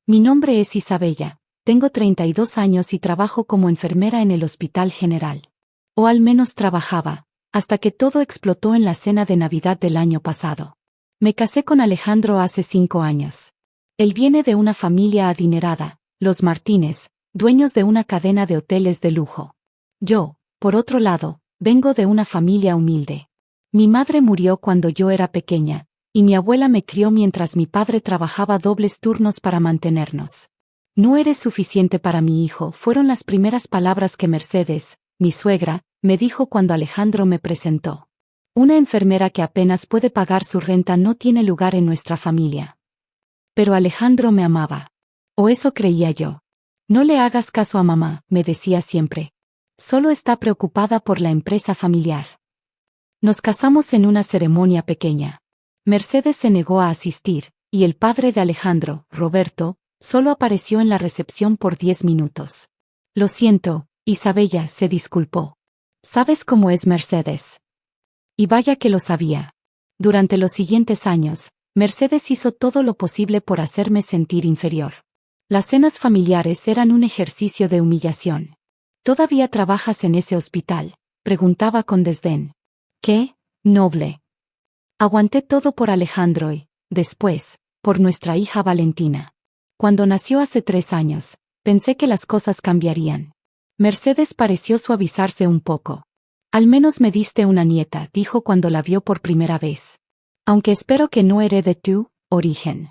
Mi nombre es Isabella, tengo 32 años y trabajo como enfermera en el Hospital General. O al menos trabajaba, hasta que todo explotó en la cena de Navidad del año pasado. Me casé con Alejandro hace 5 años. Él viene de una familia adinerada, los Martínez, dueños de una cadena de hoteles de lujo. Yo, por otro lado, vengo de una familia humilde. Mi madre murió cuando yo era pequeña, y mi abuela me crió mientras mi padre trabajaba dobles turnos para mantenernos. No eres suficiente para mi hijo, fueron las primeras palabras que Mercedes, mi suegra, me dijo cuando Alejandro me presentó. Una enfermera que apenas puede pagar su renta no tiene lugar en nuestra familia. Pero Alejandro me amaba. O eso creía yo. No le hagas caso a mamá, me decía siempre. Solo está preocupada por la empresa familiar. Nos casamos en una ceremonia pequeña. Mercedes se negó a asistir, y el padre de Alejandro, Roberto, solo apareció en la recepción por 10 minutos. Lo siento, Isabella, se disculpó. ¿Sabes cómo es Mercedes? Y vaya que lo sabía. Durante los siguientes años, Mercedes hizo todo lo posible por hacerme sentir inferior. Las cenas familiares eran un ejercicio de humillación. ¿Todavía trabajas en ese hospital?, preguntaba con desdén. ¿Qué, noble? Aguanté todo por Alejandro y, después, por nuestra hija Valentina. Cuando nació hace 3 años, pensé que las cosas cambiarían. Mercedes pareció suavizarse un poco. Al menos me diste una nieta, dijo cuando la vio por primera vez. Aunque espero que no herede tu origen.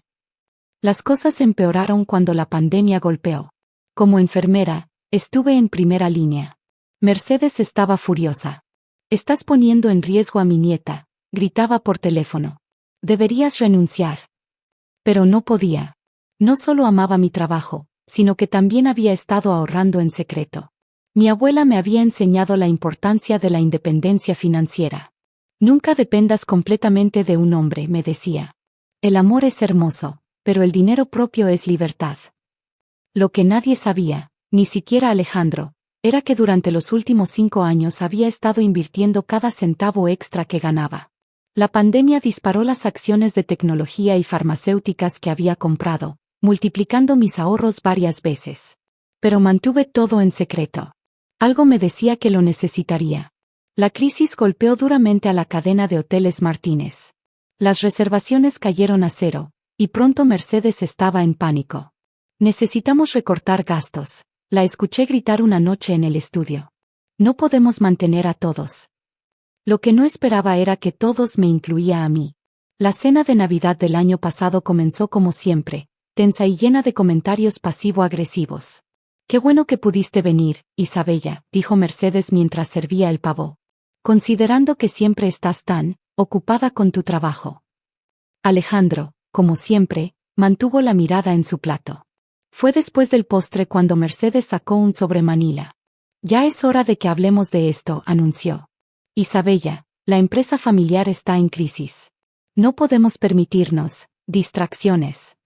Las cosas empeoraron cuando la pandemia golpeó. Como enfermera, estuve en primera línea. Mercedes estaba furiosa. Estás poniendo en riesgo a mi nieta, gritaba por teléfono. Deberías renunciar. Pero no podía. No solo amaba mi trabajo, sino que también había estado ahorrando en secreto. Mi abuela me había enseñado la importancia de la independencia financiera. Nunca dependas completamente de un hombre, me decía. El amor es hermoso, pero el dinero propio es libertad. Lo que nadie sabía, ni siquiera Alejandro, era que durante los últimos 5 años había estado invirtiendo cada centavo extra que ganaba. La pandemia disparó las acciones de tecnología y farmacéuticas que había comprado, multiplicando mis ahorros varias veces. Pero mantuve todo en secreto. Algo me decía que lo necesitaría. La crisis golpeó duramente a la cadena de hoteles Martínez. Las reservaciones cayeron a cero, y pronto Mercedes estaba en pánico. Necesitamos recortar gastos, la escuché gritar una noche en el estudio. No podemos mantener a todos. Lo que no esperaba era que todos me incluía a mí. La cena de Navidad del año pasado comenzó como siempre, tensa y llena de comentarios pasivo-agresivos. Qué bueno que pudiste venir, Isabella, dijo Mercedes mientras servía el pavo. Considerando que siempre estás tan ocupada con tu trabajo. Alejandro, como siempre, mantuvo la mirada en su plato. Fue después del postre cuando Mercedes sacó un sobre Manila. Ya es hora de que hablemos de esto, anunció. Isabella, la empresa familiar está en crisis. No podemos permitirnos distracciones.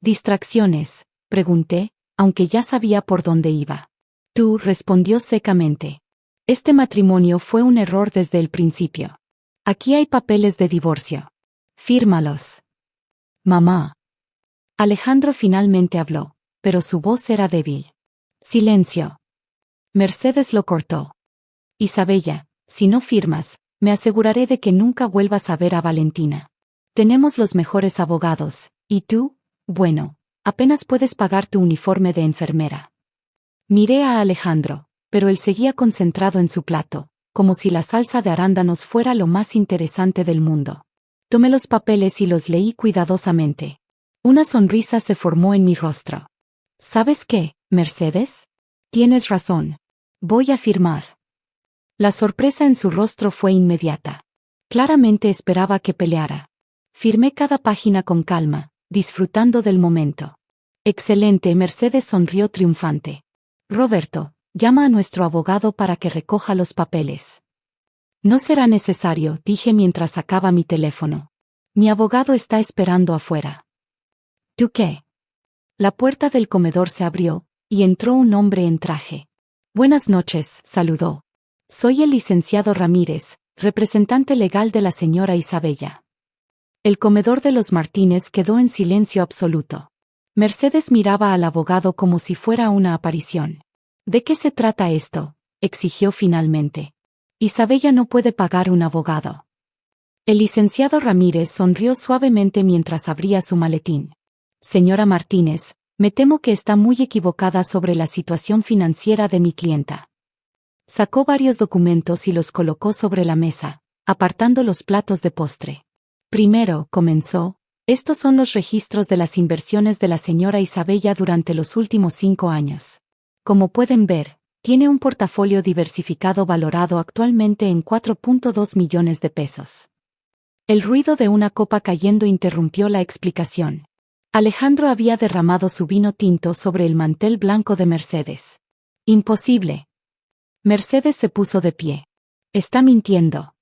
¿Distracciones?, pregunté, aunque ya sabía por dónde iba. Tú, respondió secamente. Este matrimonio fue un error desde el principio. Aquí hay papeles de divorcio. Fírmalos. Mamá. Alejandro finalmente habló, pero su voz era débil. Silencio. Mercedes lo cortó. Isabella, si no firmas, me aseguraré de que nunca vuelvas a ver a Valentina. Tenemos los mejores abogados, y tú, bueno, apenas puedes pagar tu uniforme de enfermera. Miré a Alejandro, pero él seguía concentrado en su plato, como si la salsa de arándanos fuera lo más interesante del mundo. Tomé los papeles y los leí cuidadosamente. Una sonrisa se formó en mi rostro. ¿Sabes qué, Mercedes? Tienes razón. Voy a firmar. La sorpresa en su rostro fue inmediata. Claramente esperaba que peleara. Firmé cada página con calma, disfrutando del momento. Excelente, Mercedes sonrió triunfante. Roberto, llama a nuestro abogado para que recoja los papeles. No será necesario, dije mientras sacaba mi teléfono. Mi abogado está esperando afuera. ¿Tú qué? La puerta del comedor se abrió, y entró un hombre en traje. Buenas noches, saludó. Soy el licenciado Ramírez, representante legal de la señora Isabella. El comedor de los Martínez quedó en silencio absoluto. Mercedes miraba al abogado como si fuera una aparición. ¿De qué se trata esto?, exigió finalmente. Isabella no puede pagar un abogado. El licenciado Ramírez sonrió suavemente mientras abría su maletín. Señora Martínez, me temo que está muy equivocada sobre la situación financiera de mi clienta. Sacó varios documentos y los colocó sobre la mesa, apartando los platos de postre. Primero, comenzó, estos son los registros de las inversiones de la señora Isabella durante los últimos 5 años. Como pueden ver, tiene un portafolio diversificado valorado actualmente en 4.2 millones de pesos. El ruido de una copa cayendo interrumpió la explicación. Alejandro había derramado su vino tinto sobre el mantel blanco de Mercedes. Imposible. Mercedes se puso de pie. Está mintiendo.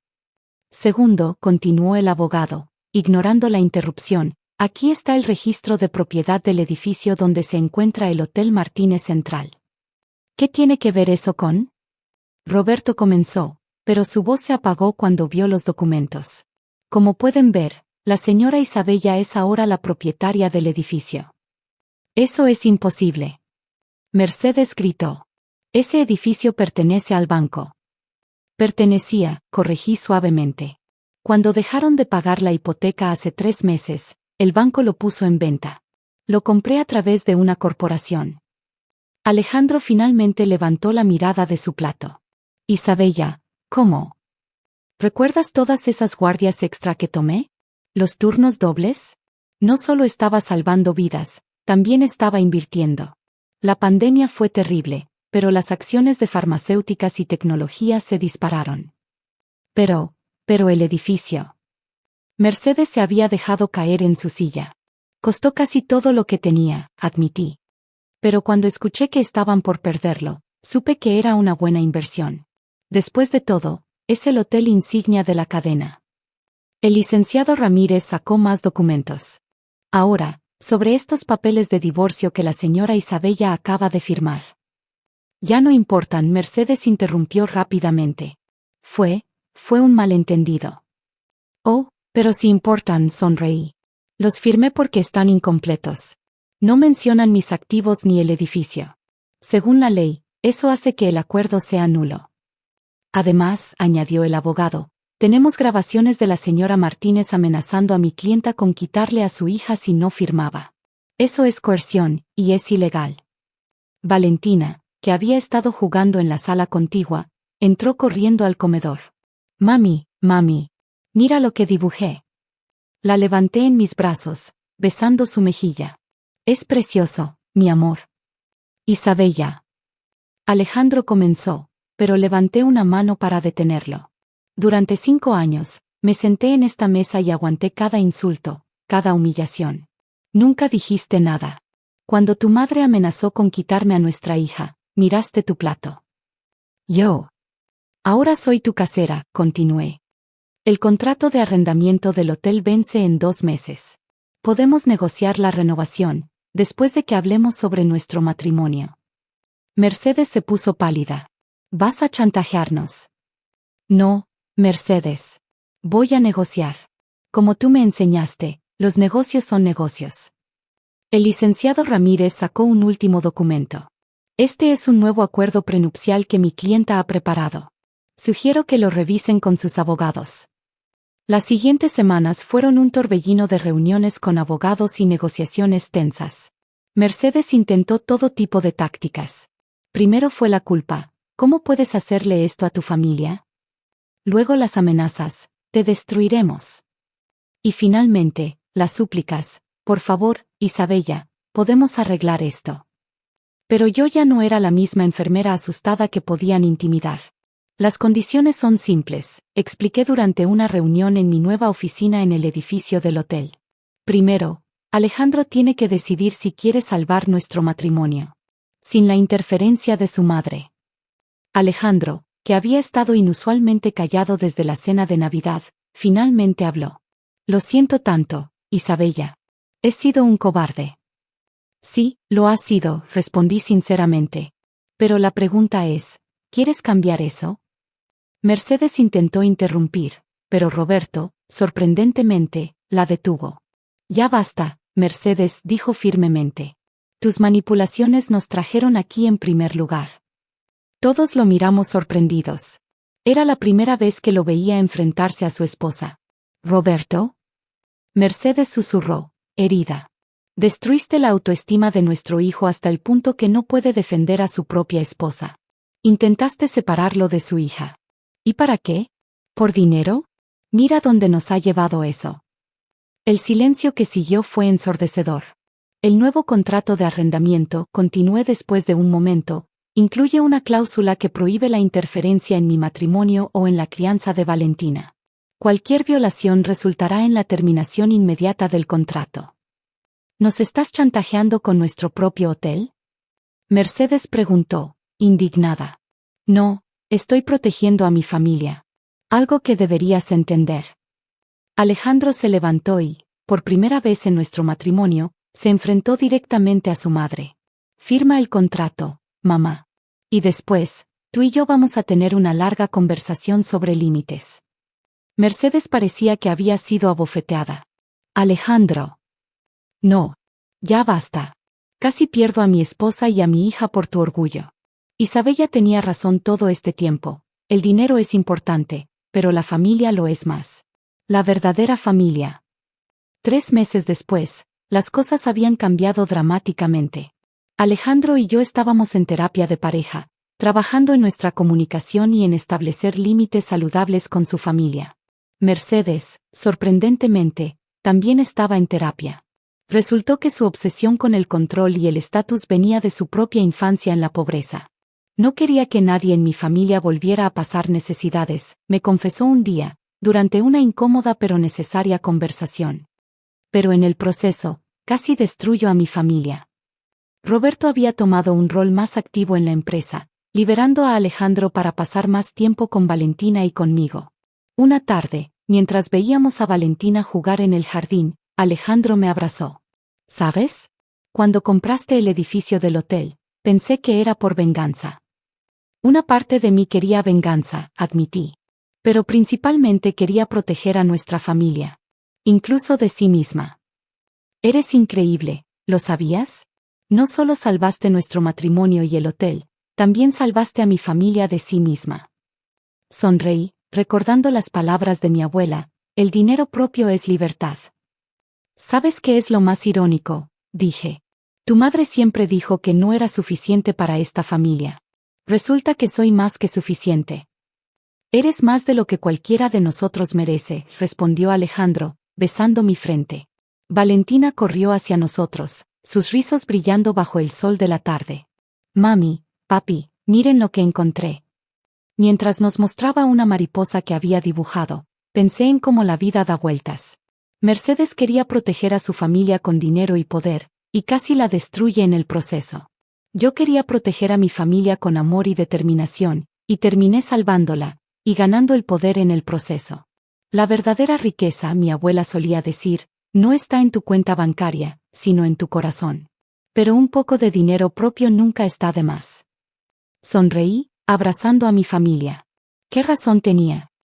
Segundo, continuó el abogado, ignorando la interrupción, aquí está el registro de propiedad del edificio donde se encuentra el Hotel Martínez Central. ¿Qué tiene que ver eso con? Roberto comenzó, pero su voz se apagó cuando vio los documentos. Como pueden ver, la señora Isabella es ahora la propietaria del edificio. Eso es imposible. Mercedes gritó. Ese edificio pertenece al banco. Pertenecía, corregí suavemente. Cuando dejaron de pagar la hipoteca hace 3 meses, el banco lo puso en venta. Lo compré a través de una corporación. Alejandro finalmente levantó la mirada de su plato. Isabella, ¿cómo? ¿Recuerdas todas esas guardias extra que tomé? ¿Los turnos dobles? No solo estaba salvando vidas, también estaba invirtiendo. La pandemia fue terrible, pero las acciones de farmacéuticas y tecnología se dispararon. Pero el edificio. Mercedes se había dejado caer en su silla. Costó casi todo lo que tenía, admití. Pero cuando escuché que estaban por perderlo, supe que era una buena inversión. Después de todo, es el hotel insignia de la cadena. El licenciado Ramírez sacó más documentos. Ahora, sobre estos papeles de divorcio que la señora Isabella acaba de firmar. Ya no importan, Mercedes interrumpió rápidamente. Fue un malentendido. Oh, pero sí importan, sonreí. Los firmé porque están incompletos. No mencionan mis activos ni el edificio. Según la ley, eso hace que el acuerdo sea nulo. Además, añadió el abogado, tenemos grabaciones de la señora Martínez amenazando a mi clienta con quitarle a su hija si no firmaba. Eso es coerción, y es ilegal. Valentina, que había estado jugando en la sala contigua, entró corriendo al comedor. Mami, mira lo que dibujé. La levanté en mis brazos, besando su mejilla. Es precioso, mi amor. Isabella. Alejandro comenzó, pero levanté una mano para detenerlo. Durante 5 años, me senté en esta mesa y aguanté cada insulto, cada humillación. Nunca dijiste nada. Cuando tu madre amenazó con quitarme a nuestra hija, miraste tu plato. Yo. Ahora soy tu casera, continué. El contrato de arrendamiento del hotel vence en 2 meses. Podemos negociar la renovación, después de que hablemos sobre nuestro matrimonio. Mercedes se puso pálida. ¿Vas a chantajearnos? No, Mercedes. Voy a negociar. Como tú me enseñaste, los negocios son negocios. El licenciado Ramírez sacó un último documento. Este es un nuevo acuerdo prenupcial que mi clienta ha preparado. Sugiero que lo revisen con sus abogados. Las siguientes semanas fueron un torbellino de reuniones con abogados y negociaciones tensas. Mercedes intentó todo tipo de tácticas. Primero fue la culpa. ¿Cómo puedes hacerle esto a tu familia? Luego las amenazas. Te destruiremos. Y finalmente, las súplicas. Por favor, Isabella, podemos arreglar esto. Pero yo ya no era la misma enfermera asustada que podían intimidar. Las condiciones son simples, expliqué durante una reunión en mi nueva oficina en el edificio del hotel. Primero, Alejandro tiene que decidir si quiere salvar nuestro matrimonio. Sin la interferencia de su madre. Alejandro, que había estado inusualmente callado desde la cena de Navidad, finalmente habló. Lo siento tanto, Isabella. He sido un cobarde. Sí, lo has sido, respondí sinceramente. Pero la pregunta es, ¿quieres cambiar eso? Mercedes intentó interrumpir, pero Roberto, sorprendentemente, la detuvo. Ya basta, Mercedes dijo firmemente. Tus manipulaciones nos trajeron aquí en primer lugar. Todos lo miramos sorprendidos. Era la primera vez que lo veía enfrentarse a su esposa. ¿Roberto? Mercedes susurró, herida. Destruiste la autoestima de nuestro hijo hasta el punto que no puede defender a su propia esposa. Intentaste separarlo de su hija. ¿Y para qué? ¿Por dinero? Mira dónde nos ha llevado eso. El silencio que siguió fue ensordecedor. El nuevo contrato de arrendamiento, continué después de un momento, incluye una cláusula que prohíbe la interferencia en mi matrimonio o en la crianza de Valentina. Cualquier violación resultará en la terminación inmediata del contrato. ¿Nos estás chantajeando con nuestro propio hotel? Mercedes preguntó, indignada. No, estoy protegiendo a mi familia. Algo que deberías entender. Alejandro se levantó y, por primera vez en nuestro matrimonio, se enfrentó directamente a su madre. Firma el contrato, mamá. Y después, tú y yo vamos a tener una larga conversación sobre límites. Mercedes parecía que había sido abofeteada. Alejandro. No. Ya basta. Casi pierdo a mi esposa y a mi hija por tu orgullo. Isabella tenía razón todo este tiempo. El dinero es importante, pero la familia lo es más. La verdadera familia. 3 meses después, las cosas habían cambiado dramáticamente. Alejandro y yo estábamos en terapia de pareja, trabajando en nuestra comunicación y en establecer límites saludables con su familia. Mercedes, sorprendentemente, también estaba en terapia. Resultó que su obsesión con el control y el estatus venía de su propia infancia en la pobreza. No quería que nadie en mi familia volviera a pasar necesidades, me confesó un día, durante una incómoda pero necesaria conversación. Pero en el proceso, casi destruyó a mi familia. Roberto había tomado un rol más activo en la empresa, liberando a Alejandro para pasar más tiempo con Valentina y conmigo. Una tarde, mientras veíamos a Valentina jugar en el jardín, Alejandro me abrazó. ¿Sabes? Cuando compraste el edificio del hotel, pensé que era por venganza. Una parte de mí quería venganza, admití. Pero principalmente quería proteger a nuestra familia. Incluso de sí misma. Eres increíble, ¿lo sabías? No solo salvaste nuestro matrimonio y el hotel, también salvaste a mi familia de sí misma. Sonreí, recordando las palabras de mi abuela, el dinero propio es libertad. ¿Sabes qué es lo más irónico? Dije. Tu madre siempre dijo que no era suficiente para esta familia. Resulta que soy más que suficiente. Eres más de lo que cualquiera de nosotros merece, respondió Alejandro, besando mi frente. Valentina corrió hacia nosotros, sus rizos brillando bajo el sol de la tarde. Mami, papi, miren lo que encontré. Mientras nos mostraba una mariposa que había dibujado, pensé en cómo la vida da vueltas. Mercedes quería proteger a su familia con dinero y poder, y casi la destruye en el proceso. Yo quería proteger a mi familia con amor y determinación, y terminé salvándola, y ganando el poder en el proceso. La verdadera riqueza, mi abuela solía decir, no está en tu cuenta bancaria, sino en tu corazón. Pero un poco de dinero propio nunca está de más. Sonreí, abrazando a mi familia. ¿Qué razón tenía?